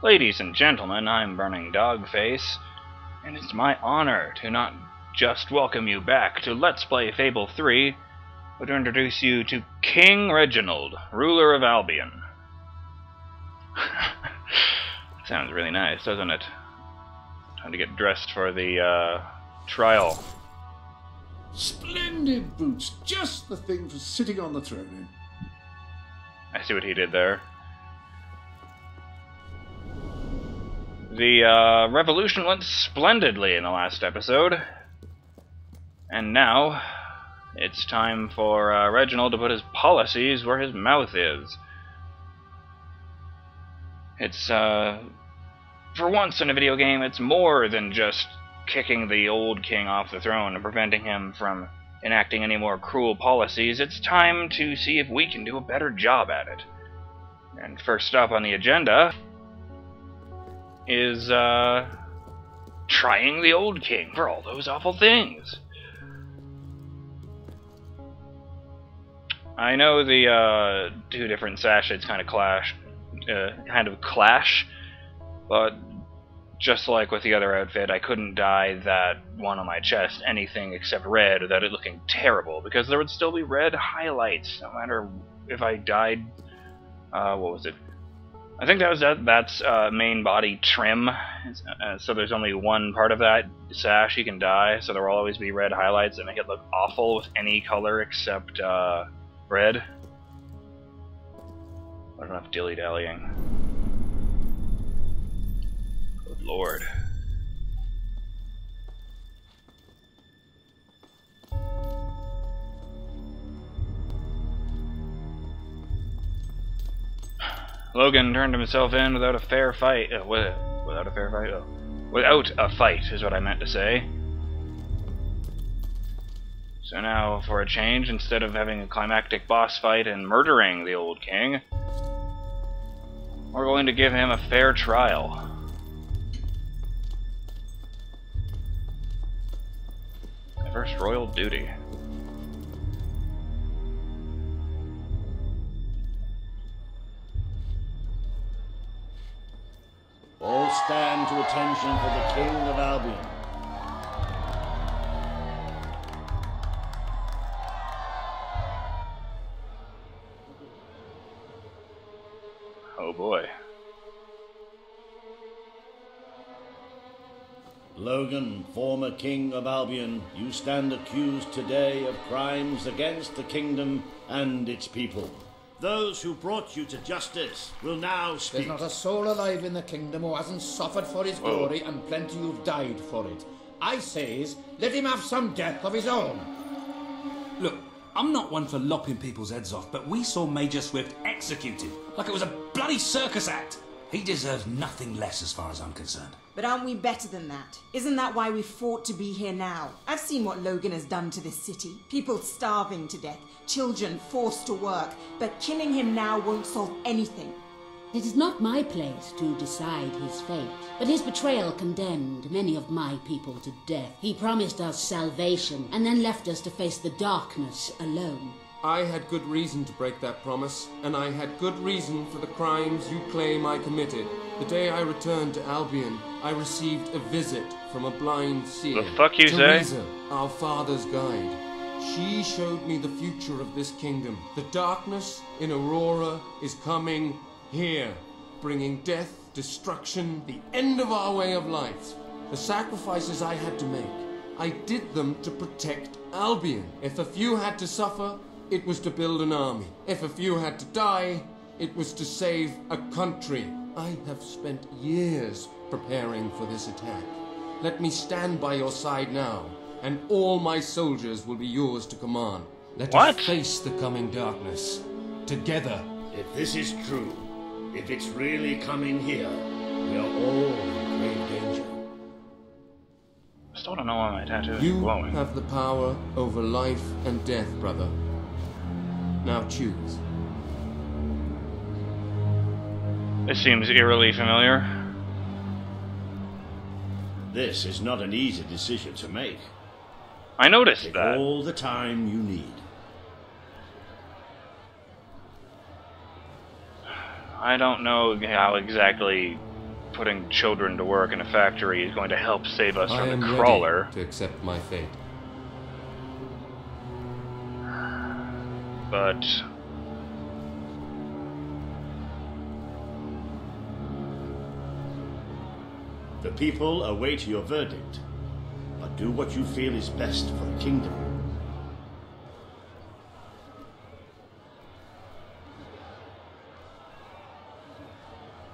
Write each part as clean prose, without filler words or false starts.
Ladies and gentlemen, I'm BurningDogFace, and it's my honor to not just welcome you back to Let's Play Fable 3, but to introduce you to King Reginald, ruler of Albion. Sounds really nice, doesn't it? Time to get dressed for the trial. Splendid boots, just the thing for sitting on the throne in. I see what he did there. The revolution went splendidly in the last episode, and now it's time for Reginald to put his policies where his mouth is. It's, for once in a video game, it's more than just kicking the old king off the throne and preventing him from enacting any more cruel policies. It's time to see if we can do a better job at it. And first up on the agenda is trying the old king for all those awful things. I know the two different sachets kind of clash, but just like with the other outfit, I couldn't dye that one on my chest anything except red without it looking terrible, because there would still be red highlights no matter if I dyed what was it? I think that's main body trim, so there's only one part of that sash you can dye, so there will always be red highlights that make it look awful with any color except red. Not enough dilly-dallying. Good lord. Logan turned himself in without a fair fight. Without a fair fight? Oh. Without a fight is what I meant to say. So now, for a change, instead of having a climactic boss fight and murdering the old king, we're going to give him a fair trial. My first royal duty. All stand to attention for the King of Albion. Oh boy. Logan, former King of Albion, you stand accused today of crimes against the kingdom and its people. Those who brought you to justice will now speak. There's not a soul alive in the kingdom who hasn't suffered for his glory, and plenty who've died for it. I says, let him have some death of his own. Look, I'm not one for lopping people's heads off, but we saw Major Swift executed like it was a bloody circus act. He deserves nothing less as far as I'm concerned. But aren't we better than that? Isn't that why we fought to be here now? I've seen what Logan has done to this city. People starving to death, children forced to work, but killing him now won't solve anything. It is not my place to decide his fate, but his betrayal condemned many of my people to death. He promised us salvation, and then left us to face the darkness alone. I had good reason to break that promise, and I had good reason for the crimes you claim I committed. The day I returned to Albion, I received a visit from a blind seer. The fuck you Teresa, say? our father's guide. She showed me the future of this kingdom. The darkness in Aurora is coming here, bringing death, destruction, the end of our way of life. The sacrifices I had to make, I did them to protect Albion. If a few had to suffer, it was to build an army. If a few had to die, it was to save a country. I have spent years preparing for this attack. Let me stand by your side now, and all my soldiers will be yours to command. Let us face the coming darkness, together. If this is true, if it's really coming here, we are all in grave danger. I still don't know why my tattoo is You glowing. have the power over life and death, brother. Now choose. This seems eerily familiar. This is not an easy decision to make. I noticed Take that. all the time you need. I don't know how exactly putting children to work in a factory is going to help save us I from am the crawler. ready to accept my fate. But The people await your verdict, but do what you feel is best for the kingdom.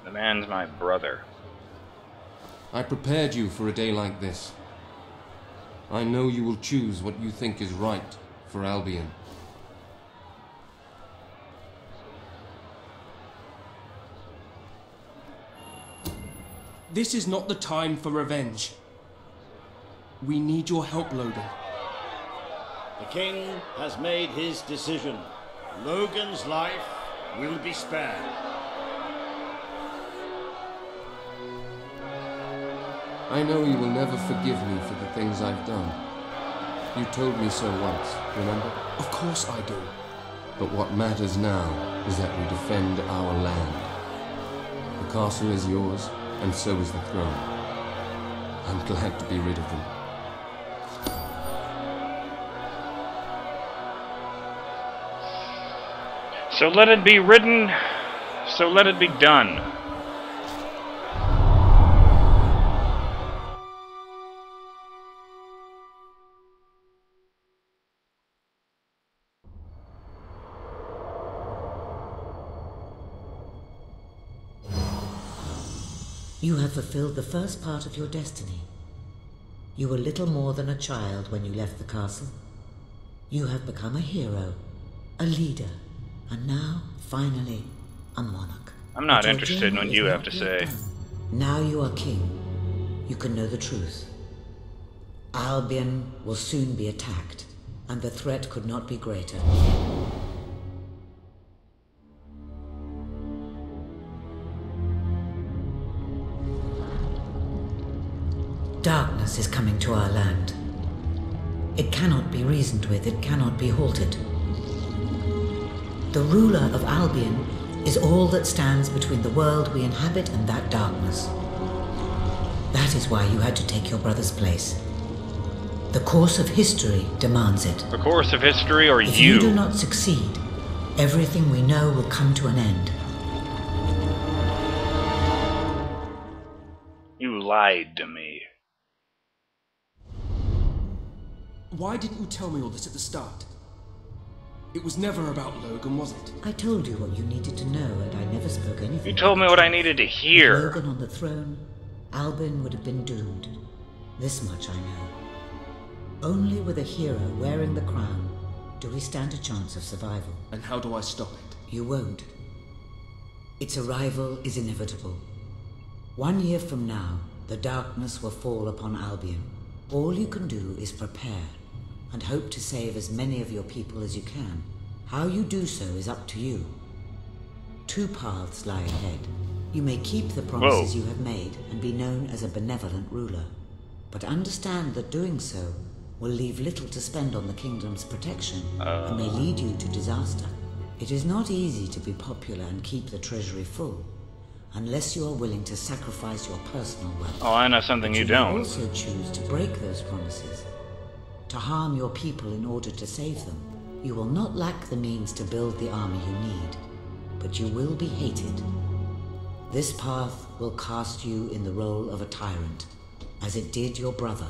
the man's my brother. I prepared you for a day like this. I know you will choose what you think is right for Albion. This is not the time for revenge. We need your help, Logan. The king has made his decision. Logan's life will be spared. I know you will never forgive me for the things I've done. You told me so once, remember? Of course I do. But what matters now is that we defend our land. The castle is yours, and so is the throne. I'm glad to be rid of them. So let it be ridden, so let it be done. You have fulfilled the first part of your destiny. You were little more than a child when you left the castle. You have become a hero, a leader, and now, finally, a monarch. I'm not But your interested in what journey you is have not to yet say. done. Now you are king. You can know the truth. Albion will soon be attacked, and the threat could not be greater. Darkness is coming to our land. It cannot be reasoned with, it cannot be halted. The ruler of Albion is all that stands between the world we inhabit and that darkness. That is why you had to take your brother's place. The course of history demands it. The course of history or If you do not succeed, everything we know will come to an end. You lied to me. Why didn't you tell me all this at the start? It was never about Logan, was it? I told you what you needed to know, and I never spoke anything. You told me what I needed to With hear. Logan on the throne, Albion would have been doomed. This much I know. Only with a hero wearing the crown do we stand a chance of survival. And how do I stop it? You won't. Its arrival is inevitable. 1 year from now, the darkness will fall upon Albion. All you can do is prepare, and hope to save as many of your people as you can. How you do so is up to you. 2 paths lie ahead. You may keep the promises you have made and be known as a benevolent ruler, but understand that doing so will leave little to spend on the kingdom's protection and may lead you to disaster. It is not easy to be popular and keep the treasury full, unless you are willing to sacrifice your personal wealth. Oh, I know something But you may don't. also choose to break those promises, to harm your people in order to save them. You will not lack the means to build the army you need, but you will be hated. This path will cast you in the role of a tyrant, as it did your brother.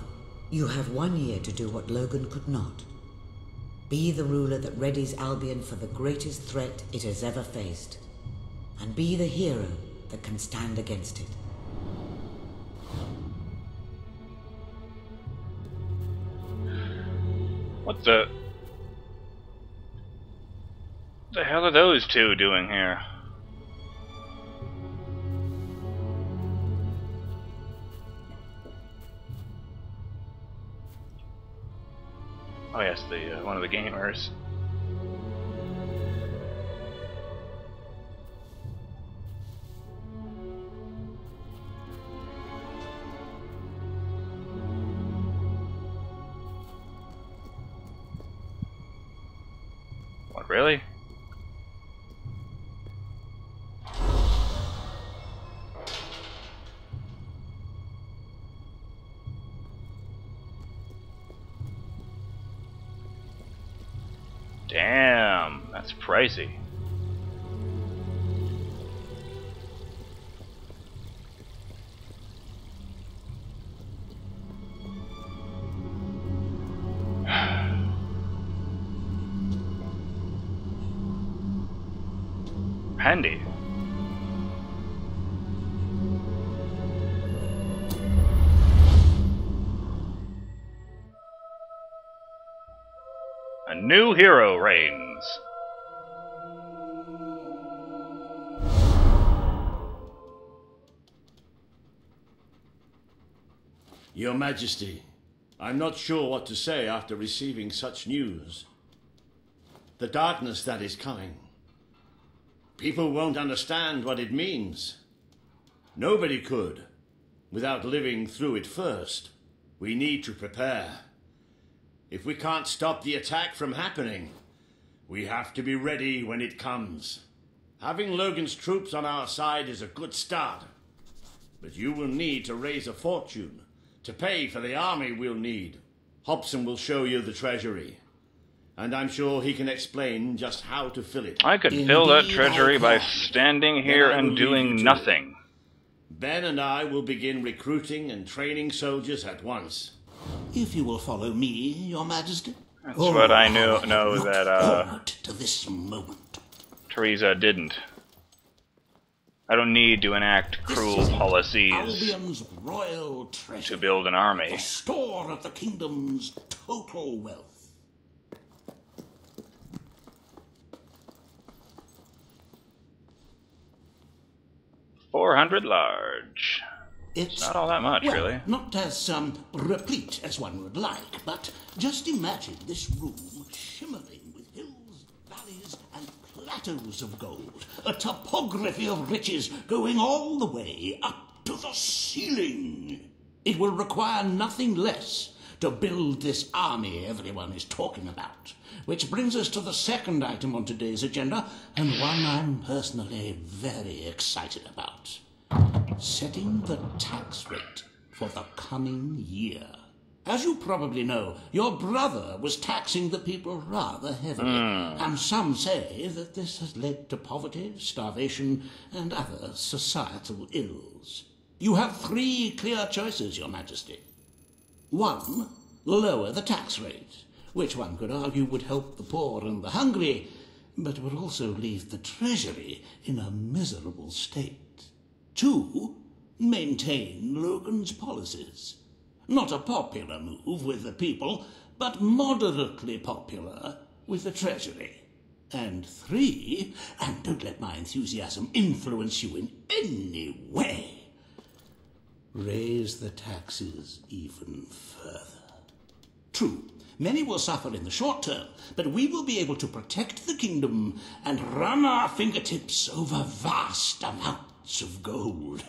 You have 1 year to do what Logan could not. Be the ruler that readies Albion for the greatest threat it has ever faced, and be the hero that can stand against it. What the hell are those two doing here? Oh yes, the one of the gamers. What, really? pricey. Handy. A new hero reigns. Your Majesty, I'm not sure what to say after receiving such news. The darkness that is coming. People won't understand what it means. Nobody could, without living through it first. We need to prepare. If we can't stop the attack from happening, we have to be ready when it comes. Having Logan's troops on our side is a good start. But you will need to raise a fortune to pay for the army we'll need. Hobson will show you the treasury, and I'm sure he can explain just how to fill it. I could fill that treasury by standing here and doing nothing. Ben and I will begin recruiting and training soldiers at once. If you will follow me, Your Majesty. That's what I know that to this moment. Teresa didn't. I don't need to enact cruel policies Albion's royal treasure, to build an army. the store of the kingdom's total wealth. $400 large. It's not all that much, well, really. Not as replete as one would like, but just imagine this room shimmering with hills, valleys, and plateaus of gold. A topography of riches going all the way up to the ceiling. It will require nothing less to build this army everyone is talking about. Which brings us to the second item on today's agenda, and one I'm personally very excited about. Setting the tax rate for the coming year. As you probably know, your brother was taxing the people rather heavily, and some say that this has led to poverty, starvation, and other societal ills. You have three clear choices, Your Majesty. 1. Lower the tax rate, which one could argue would help the poor and the hungry, but would also leave the treasury in a miserable state. 2. Maintain Logan's policies. Not a popular move with the people, but moderately popular with the treasury. And 3, and don't let my enthusiasm influence you in any way, raise the taxes even further. True, many will suffer in the short term, but we will be able to protect the kingdom and run our fingertips over vast amounts of gold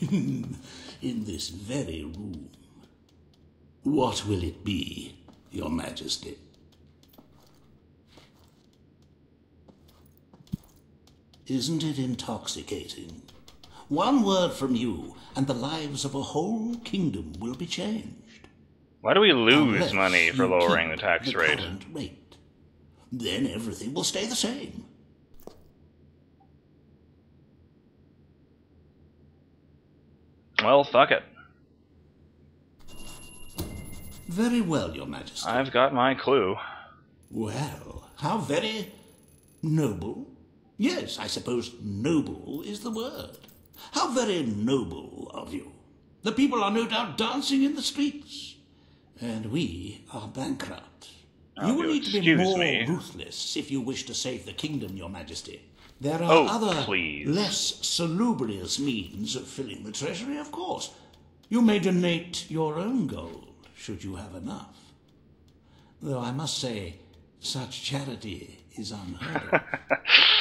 in this very room. What will it be, Your Majesty? Isn't it intoxicating? One word from you, and the lives of a whole kingdom will be changed. Why do we lose Unless money for you lowering keep the tax rate? Current rate? Then everything will stay the same. Well, fuck it. Very well, Your Majesty. I've got my clue. Well, how very noble. Yes, I suppose noble is the word. How very noble of you. The people are no doubt dancing in the streets, and we are bankrupt. You will need to be more ruthless if you wish to save the kingdom, Your Majesty. There are other, less salubrious means of filling the treasury, of course. You may donate your own gold, should you have enough. Though I must say, such charity is unheard of.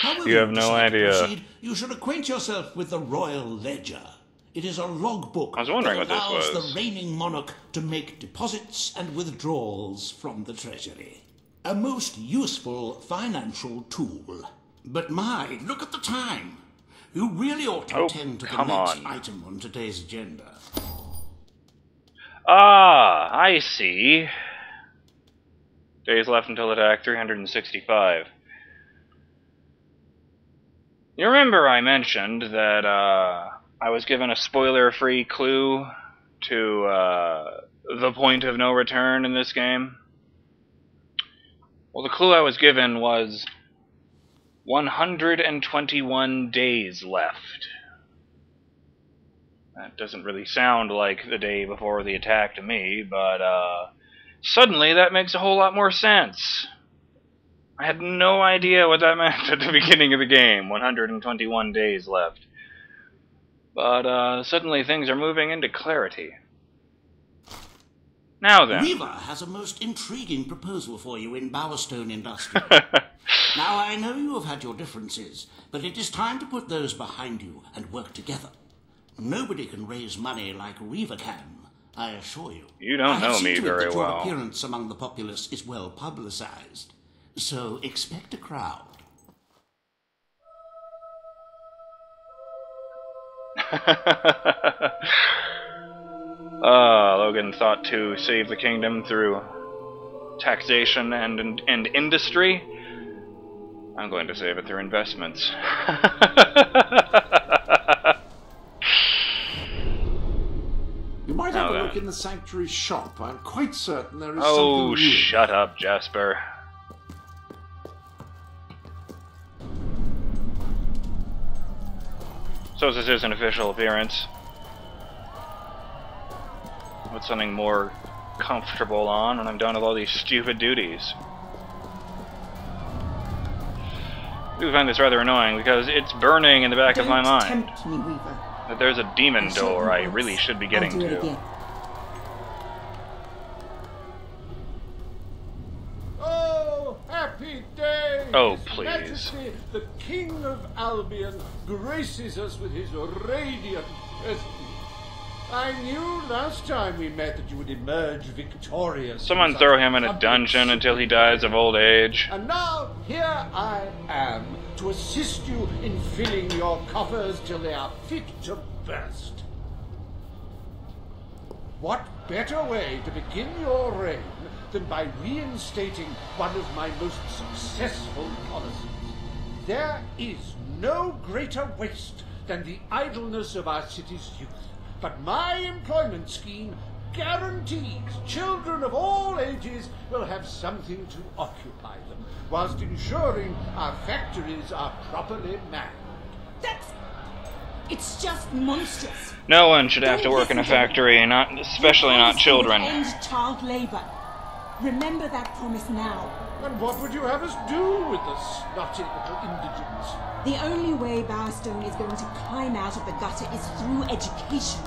However you have no idea. Proceed, you should acquaint yourself with the Royal Ledger. It is a logbook I was wondering that what this allows was. the reigning monarch to make deposits and withdrawals from the treasury. A most useful financial tool. But my, look at the time. You really ought to attend to the next item on today's agenda. Ah, I see. Days left until attack, 365. You remember I mentioned that I was given a spoiler-free clue to the point of no return in this game? Well, the clue I was given was 121 days left. That doesn't really sound like the day before the attack to me, but suddenly that makes a whole lot more sense. I had no idea what that meant at the beginning of the game, 121 days left. But suddenly things are moving into clarity. Now then. Weaver has a most intriguing proposal for you in Bowerstone Industrial. Now, I know you have had your differences, but it is time to put those behind you and work together. Nobody can raise money like Weaver can, I assure you. You don't know me very well. Your appearance among the populace is well publicized, so expect a crowd. Logan thought to save the kingdom through taxation and industry. I'm going to save it through investments. You might have a look in the sanctuary shop. I'm quite certain there is something Oh, new. shut up, Jasper. So this is an official appearance. Put something more comfortable on when I'm done with all these stupid duties. I do find this rather annoying because it's burning in the back of my mind. Tempt me, Weaver. That there's a demon door I really should be getting I'll do it to. again. Oh, happy day! Oh, His please. Majesty, the King of Albion, graces us with his radiant presence. I knew last time we met that you would emerge victorious. Someone throw him in a dungeon until he dies of old age. And now, here I am, to assist you in filling your coffers till they are fit to burst. What better way to begin your reign than by reinstating one of my most successful policies? There is no greater waste than the idleness of our city's youth. But my employment scheme guarantees children of all ages will have something to occupy them, whilst ensuring our factories are properly manned. It's just monstrous. No one should have to work in a factory, especially not children. End child labor. Remember that promise now. And what would you have us do with the snotty little indigents? The only way Bowerstone is going to climb out of the gutter is through education.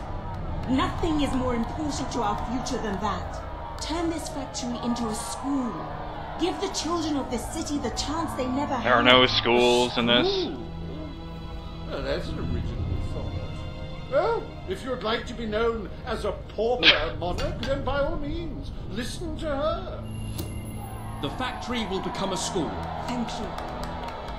Nothing is more important to our future than that. Turn this factory into a school. Give the children of this city the chance they never had. There are no schools in this. Well, that's an original thought. Well, if you'd like to be known as a pauper monarch, then by all means, listen to her. The factory will become a school. Thank you.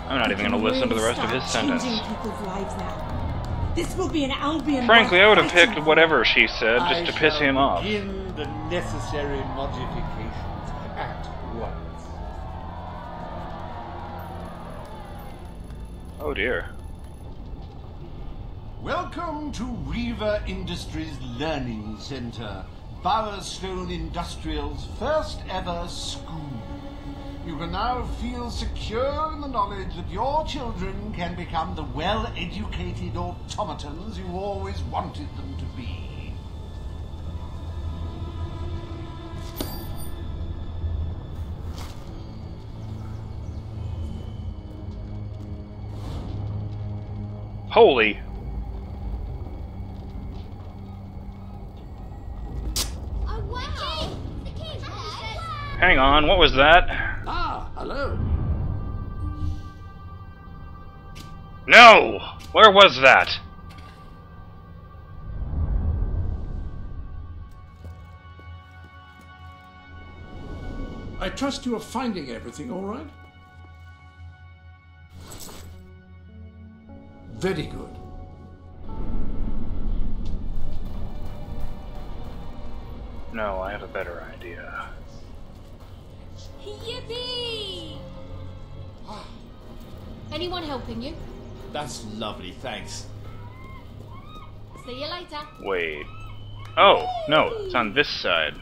I'm not even going to listen to the rest of his sentence. Changing people's lives now. This will be an Albion. Frankly, I would have picked whatever she said just to piss him off. Begin the necessary modifications at once. Oh dear. Welcome to Weaver Industries Learning Center, Bowerstone Industrial's first ever school. You can now feel secure in the knowledge that your children can become the well-educated automatons you always wanted them to be. Holy. Hang on, what was that? Ah, hello. No! Where was that? I trust you are finding everything all right? Very good. No, I have a better idea. Yippee! Anyone helping you? That's lovely, thanks. See you later. Wait. Oh, no, it's on this side.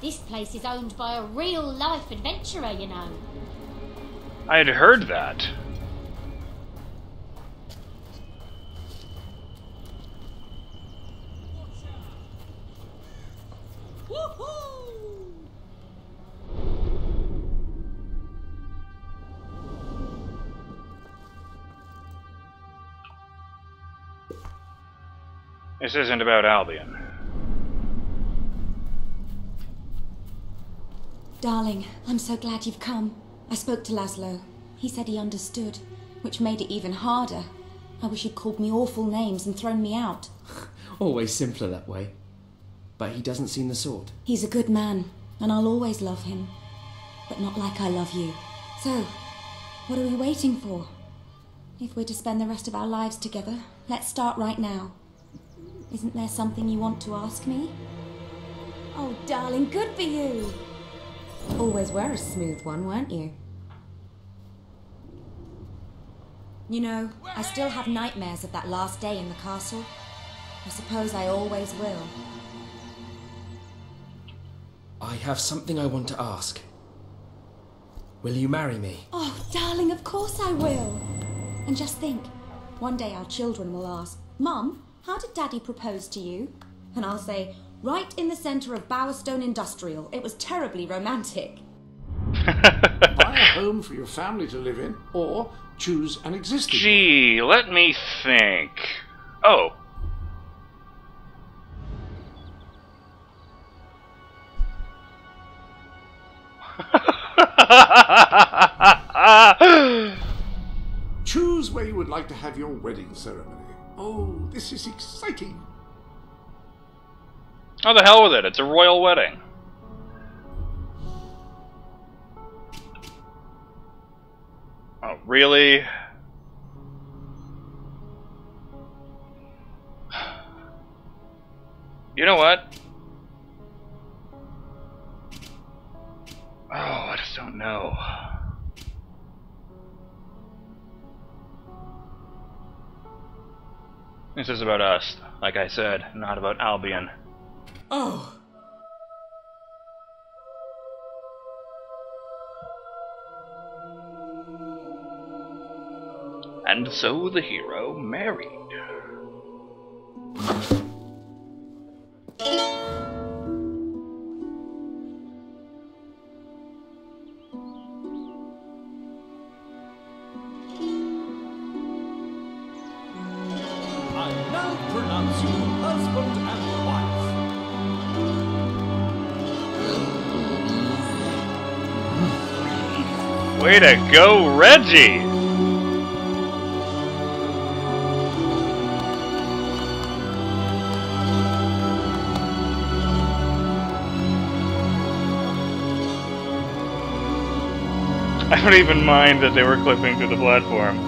This place is owned by a real-life adventurer, you know. I had heard that. This isn't about Albion. Darling, I'm so glad you've come. I spoke to Laszlo. He said he understood, which made it even harder. I wish he'd called me awful names and thrown me out. Always simpler that way. But he doesn't seem the sort. He's a good man, and I'll always love him. But not like I love you. So, what are we waiting for? If we're to spend the rest of our lives together, let's start right now. Isn't there something you want to ask me? Oh, darling, good for you! Always were a smooth one, weren't you? You know, I still have nightmares of that last day in the castle. I suppose I always will. I have something I want to ask. Will you marry me? Oh, darling, of course I will. And just think, one day our children will ask, Mum, how did Daddy propose to you? And I'll say, right in the centre of Bowerstone Industrial. It was terribly romantic. Buy a home for your family to live in, or choose an existing Gee, let me think. Oh. Choose where you would like to have your wedding ceremony. Oh, this is exciting. Oh, the hell with it. It's a royal wedding. Oh, really? You know what? Oh, I just don't know. This is about us, like I said, not about Albion. Oh! And so the hero married. I now pronounce you husband and wife. Way to go, Reggie! I don't even mind that they were clipping through the platform.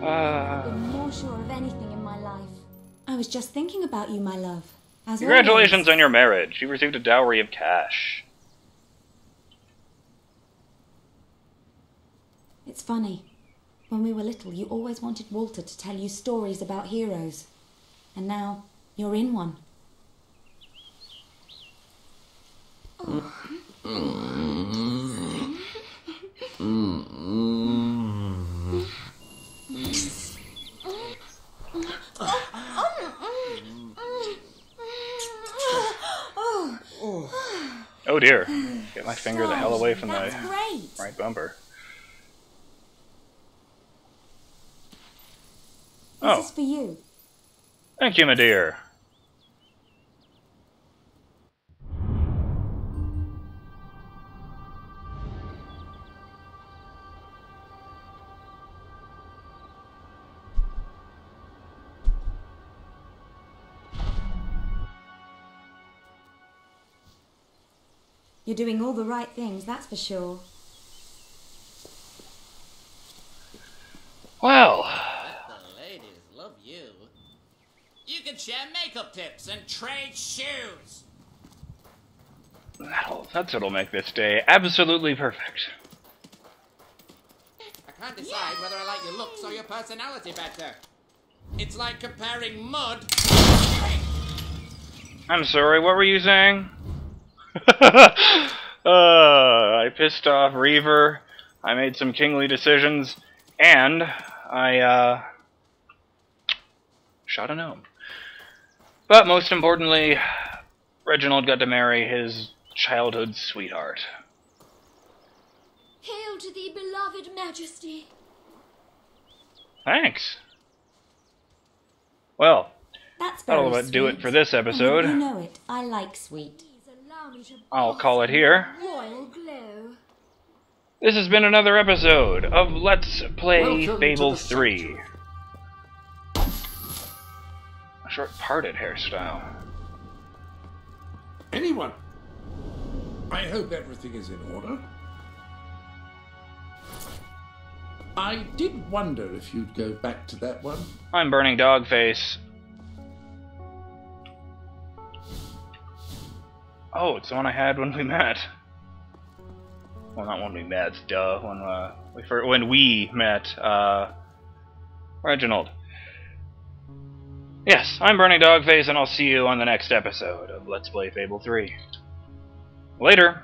I've been more sure of anything in my life. I was just thinking about you, my love. As Congratulations always. on your marriage. You received a dowry of cash. It's funny. When we were little, you always wanted Walter to tell you stories about heroes. And now, you're in one. Oh. Oh dear. Get my finger the hell away from the great. right bumper. This is for you. Thank you, my dear. You're doing all the right things, that's for sure. Well. The ladies love you. You can share makeup tips and trade shoes. That's what'll make this day absolutely perfect. I can't decide whether I like your looks or your personality better. It's like comparing mud. I'm sorry, what were you saying? I pissed off Reaver, I made some kingly decisions, and I shot a gnome. But most importantly, Reginald got to marry his childhood sweetheart. Hail to thee, beloved majesty. Thanks. Well, That's that'll very about do it sweet. for this episode. You know it. I like sweet. I'll call it here. Royal glow. This has been another episode of Let's Play Welcome Fable to the 3. A short parted hairstyle. Anyone? I hope everything is in order. I did wonder if you'd go back to that one. I'm BurningDogFace. Oh, it's the one I had when we met. Well, not when we met, duh. When we met, Reginald. Yes, I'm BurningDogFace, and I'll see you on the next episode of Let's Play Fable 3. Later!